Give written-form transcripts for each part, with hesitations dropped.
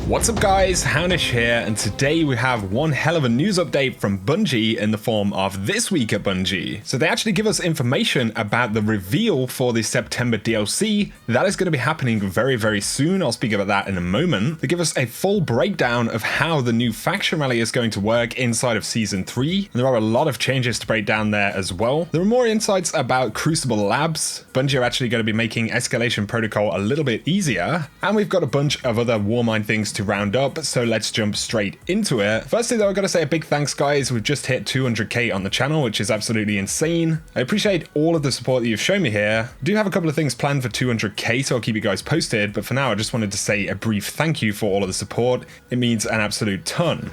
What's up guys, Hownish here, and today we have one hell of a news update from Bungie in the form of This Week at Bungie. So they actually give us information about the reveal for the September DLC. That is going to be happening very soon. I'll speak about that in a moment. They give us a full breakdown of how the new faction rally is going to work inside of Season 3. And there are a lot of changes to break down there as well. There are more insights about Crucible Labs. Bungie are actually going to be making Escalation protocol a little bit easier. And we've got a bunch of other WARMIND things to round up, so let's jump straight into it. Firstly though, I've got to say a big thanks guys. We've just hit 200k on the channel, which is absolutely insane. I appreciate all of the support that you've shown me here. I do have a couple of things planned for 200k, so I'll keep you guys posted, but for now I just wanted to say a brief thank you for all of the support. It means an absolute ton.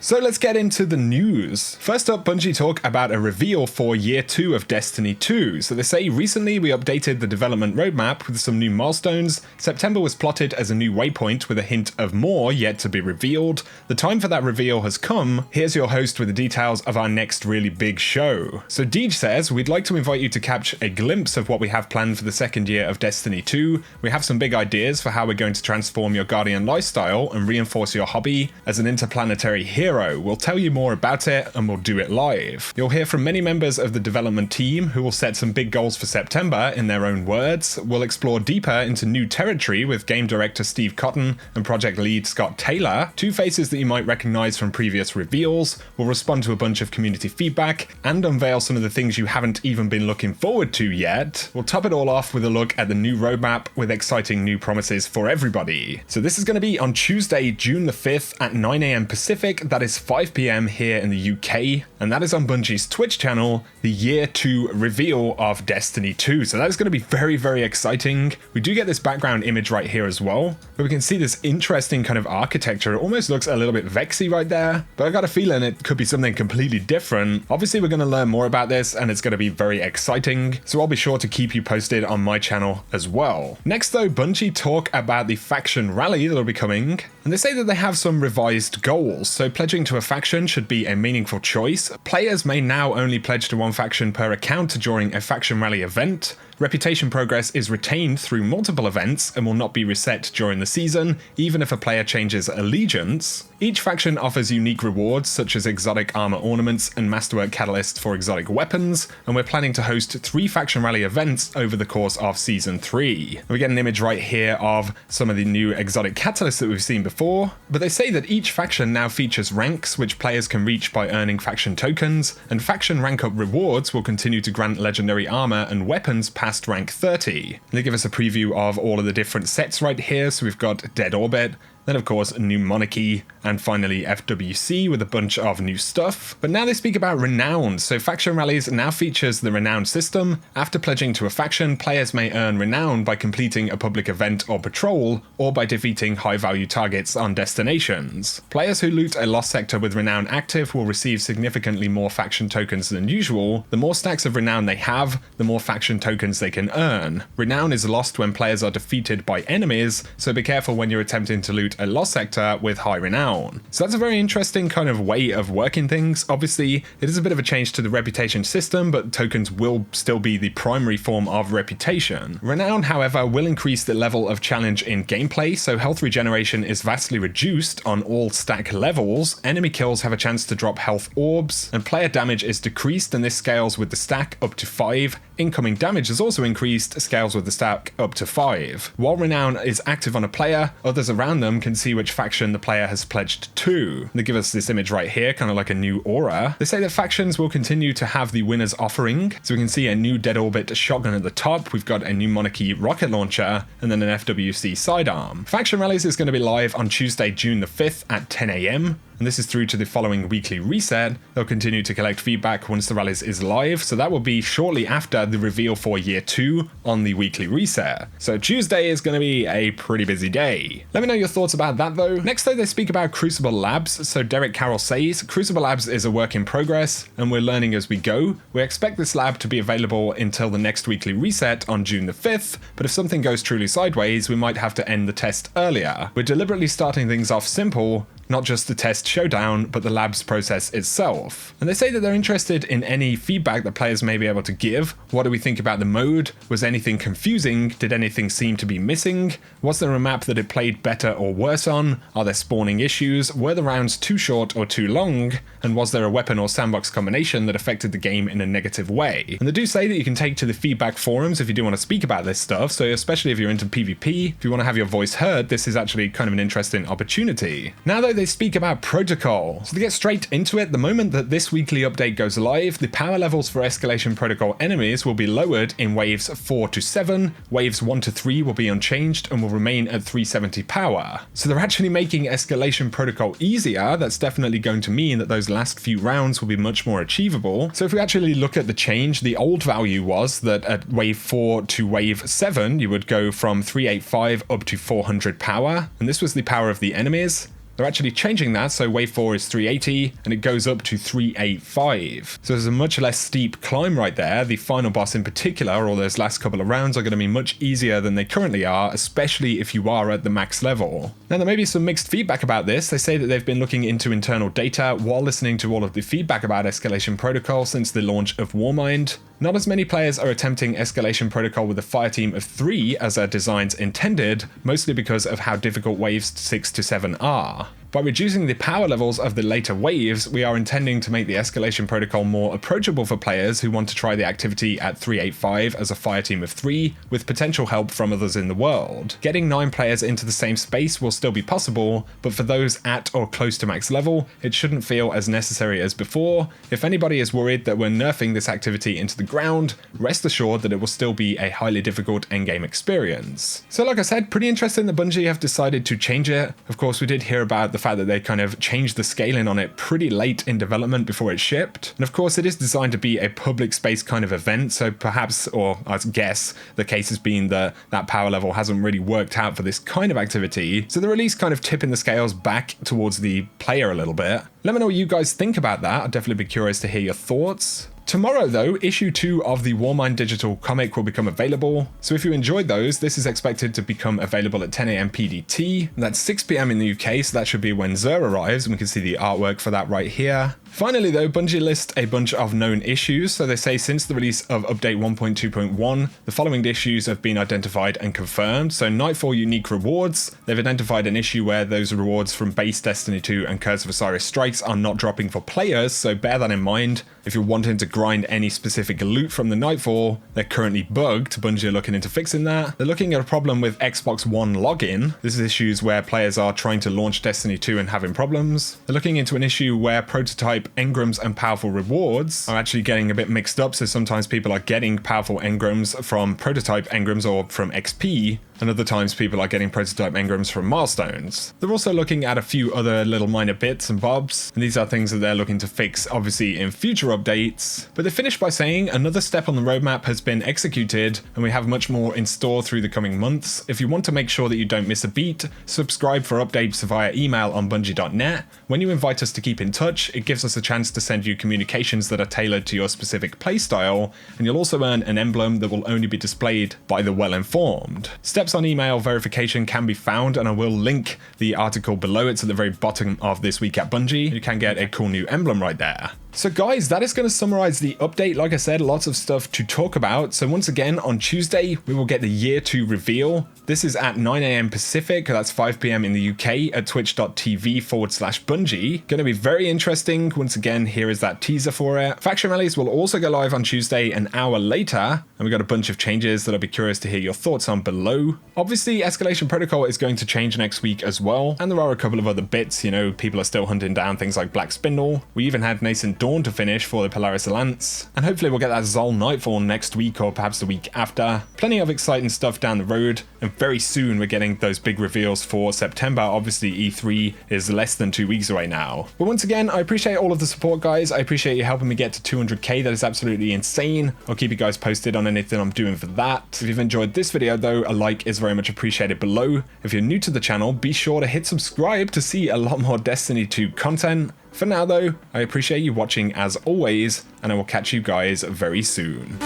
So let's get into the news. First up, Bungie talk about a reveal for Year 2 of Destiny 2. So they say, recently we updated the development roadmap with some new milestones. September was plotted as a new waypoint with a hint of more yet to be revealed. The time for that reveal has come. Here's your host with the details of our next really big show. So Deej says, we'd like to invite you to capture a glimpse of what we have planned for the second year of Destiny 2. We have some big ideas for how we're going to transform your Guardian lifestyle and reinforce your hobby as an interplanetary hero. We'll tell you more about it and we'll do it live. You'll hear from many members of the development team who will set some big goals for September in their own words. We'll explore deeper into new territory with game director Steve Cotton and project lead Scott Taylor, two faces that you might recognize from previous reveals. We'll respond to a bunch of community feedback and unveil some of the things you haven't even been looking forward to yet. We'll top it all off with a look at the new roadmap with exciting new promises for everybody. So this is going to be on Tuesday, June the 5th at 9 AM Pacific. That is 5 PM here in the UK, and that is on Bungie's Twitch channel, the Year 2 reveal of Destiny 2. So that is going to be very exciting. We do get this background image right here as well, where we can see this interesting kind of architecture. It almost looks a little bit vexy right there, but I got a feeling it could be something completely different. Obviously, we're going to learn more about this, and it's going to be very exciting, so I'll be sure to keep you posted on my channel as well. Next though, Bungie talk about the faction rally that'll be coming, and they say that they have some revised goals. So pledging to a faction should be a meaningful choice. Players may now only pledge to one faction per account during a faction rally event. Reputation progress is retained through multiple events and will not be reset during the season, even if a player changes allegiance. Each faction offers unique rewards such as exotic armor ornaments and masterwork catalysts for exotic weapons, and we're planning to host 3 faction rally events over the course of Season 3. And we get an image right here of some of the new exotic catalysts that we've seen before, but they say that each faction now features ranks which players can reach by earning faction tokens, and faction rank up rewards will continue to grant legendary armor and weapons past rank 30. And they give us a preview of all of the different sets right here. So we've got Dead Orbit, then of course New Monarchy, and finally FWC with a bunch of new stuff. But now they speak about Renown. So Faction Rallies now features the Renown system. After pledging to a faction, players may earn Renown by completing a public event or patrol, or by defeating high value targets on destinations. Players who loot a lost sector with Renown active will receive significantly more faction tokens than usual. The more stacks of Renown they have, the more faction tokens they can earn. Renown is lost when players are defeated by enemies, so be careful when you're attempting to loot a lost sector with high renown. So that's a very interesting kind of way of working things. Obviously, it is a bit of a change to the reputation system, but tokens will still be the primary form of reputation. Renown, however, will increase the level of challenge in gameplay, so health regeneration is vastly reduced on all stack levels. Enemy kills have a chance to drop health orbs, and player damage is decreased, and this scales with the stack up to 5. Incoming damage is also increased, scales with the stack up to 5. While Renown is active on a player, others around them can see which faction the player has pledged to. They give us this image right here, kind of like a new aura. They say that factions will continue to have the winner's offering, so we can see a new Dead Orbit shotgun at the top, we've got a new Monarchy rocket launcher, and then an FWC sidearm. Faction Rallies is going to be live on Tuesday, June the 5th at 10 AM. And this is through to the following weekly reset. They'll continue to collect feedback once the rallies is live, so that will be shortly after the reveal for Year 2 on the weekly reset. So Tuesday is going to be a pretty busy day. Let me know your thoughts about that though. Next though, they speak about Crucible Labs. So Derek Carroll says, Crucible Labs is a work in progress, and we're learning as we go. We expect this lab to be available until the next weekly reset on June the 5th, but if something goes truly sideways, we might have to end the test earlier. We're deliberately starting things off simple, not just the test showdown, but the labs process itself. And they say that they're interested in any feedback that players may be able to give. What do we think about the mode? Was anything confusing? Did anything seem to be missing? Was there a map that it played better or worse on? Are there spawning issues? Were the rounds too short or too long? And was there a weapon or sandbox combination that affected the game in a negative way? And they do say that you can take to the feedback forums if you do want to speak about this stuff, so especially if you're into PvP, if you want to have your voice heard, this is actually kind of an interesting opportunity. Now though, they speak about Protocol. So to get straight into it, the moment that this weekly update goes live, the power levels for Escalation Protocol enemies will be lowered in waves 4 to 7, waves 1 to 3 will be unchanged and will remain at 370 power. So they're actually making Escalation Protocol easier. That's definitely going to mean that those last few rounds will be much more achievable. So if we actually look at the change, the old value was that at wave 4 to wave 7, you would go from 385 up to 400 power, and this was the power of the enemies. They're actually changing that, so wave 4 is 380 and it goes up to 385. So there's a much less steep climb right there. The final boss in particular, or those last couple of rounds, are going to be much easier than they currently are, especially if you are at the max level. Now there may be some mixed feedback about this. They say that they've been looking into internal data while listening to all of the feedback about Escalation Protocol since the launch of WARMIND. Not as many players are attempting Escalation Protocol with a fireteam of 3 as their designs intended, mostly because of how difficult waves 6 to 7 are. By reducing the power levels of the later waves, we are intending to make the Escalation Protocol more approachable for players who want to try the activity at 385 as a fireteam of 3, with potential help from others in the world. Getting 9 players into the same space will still be possible, but for those at or close to max level, it shouldn't feel as necessary as before. If anybody is worried that we're nerfing this activity into the ground, rest assured that it will still be a highly difficult endgame experience. So like I said, pretty interesting that Bungie have decided to change it. Of course, we did hear about the fact that they kind of changed the scaling on it pretty late in development before it shipped. And of course, it is designed to be a public space kind of event, so perhaps, or I guess, the case has been that that power level hasn't really worked out for this kind of activity. So the release kind of tipping the scales back towards the player a little bit. Let me know what you guys think about that. I'd definitely be curious to hear your thoughts. Tomorrow though, issue 2 of the WARMIND digital comic will become available, so if you enjoyed those, this is expected to become available at 10 AM PDT, that's 6 PM in the UK, so that should be when Xur arrives, and we can see the artwork for that right here. Finally though, Bungie list a bunch of known issues, so they say since the release of update 1.2.1, the following issues have been identified and confirmed. So Nightfall unique rewards, they've identified an issue where those rewards from base Destiny 2 and Curse of Osiris strikes are not dropping for players, so bear that in mind. If you're wanting to grind any specific loot from the Nightfall, they're currently bugged. Bungie are looking into fixing that. They're looking at a problem with Xbox One login. This is issues where players are trying to launch Destiny 2 and having problems. They're looking into an issue where prototype engrams and powerful rewards are actually getting a bit mixed up, so sometimes people are getting powerful engrams from prototype engrams or from XP, and other times people are getting prototype engrams from milestones. They're also looking at a few other little minor bits and bobs, and these are things that they're looking to fix obviously in future updates. But they finish by saying another step on the roadmap has been executed and we have much more in store through the coming months. If you want to make sure that you don't miss a beat, subscribe for updates via email on bungie.net. When you invite us to keep in touch, it gives us a chance to send you communications that are tailored to your specific playstyle, and you'll also earn an emblem that will only be displayed by the well-informed. Steps on email verification can be found, and I will link the article below. It's at the very bottom of This Week at Bungie. You can get a cool new emblem right there. So guys, that is going to summarize the update. Like I said, lots of stuff to talk about. So once again, on Tuesday, we will get the year 2 reveal. This is at 9 AM Pacific, that's 5 PM in the UK at twitch.tv/Bungie. Going to be very interesting. Once again, here is that teaser for it. Faction rallies will also go live on Tuesday an hour later, and we got a bunch of changes that I'll be curious to hear your thoughts on below. Obviously, Escalation Protocol is going to change next week as well, and there are a couple of other bits. You know, people are still hunting down things like Black Spindle. We even had Nascent Dawn to finish for the Polaris Alliance, and hopefully we'll get that Zol Nightfall next week or perhaps the week after. Plenty of exciting stuff down the road, and very soon we're getting those big reveals for September. Obviously E3 is less than 2 weeks away now. But once again, I appreciate all of the support, guys. I appreciate you helping me get to 200k. That is absolutely insane. I'll keep you guys posted on anything I'm doing for that. If you've enjoyed this video though, a like is very much appreciated below. If you're new to the channel, be sure to hit subscribe to see a lot more Destiny 2 content. For now though, I appreciate you watching as always, and I will catch you guys very soon.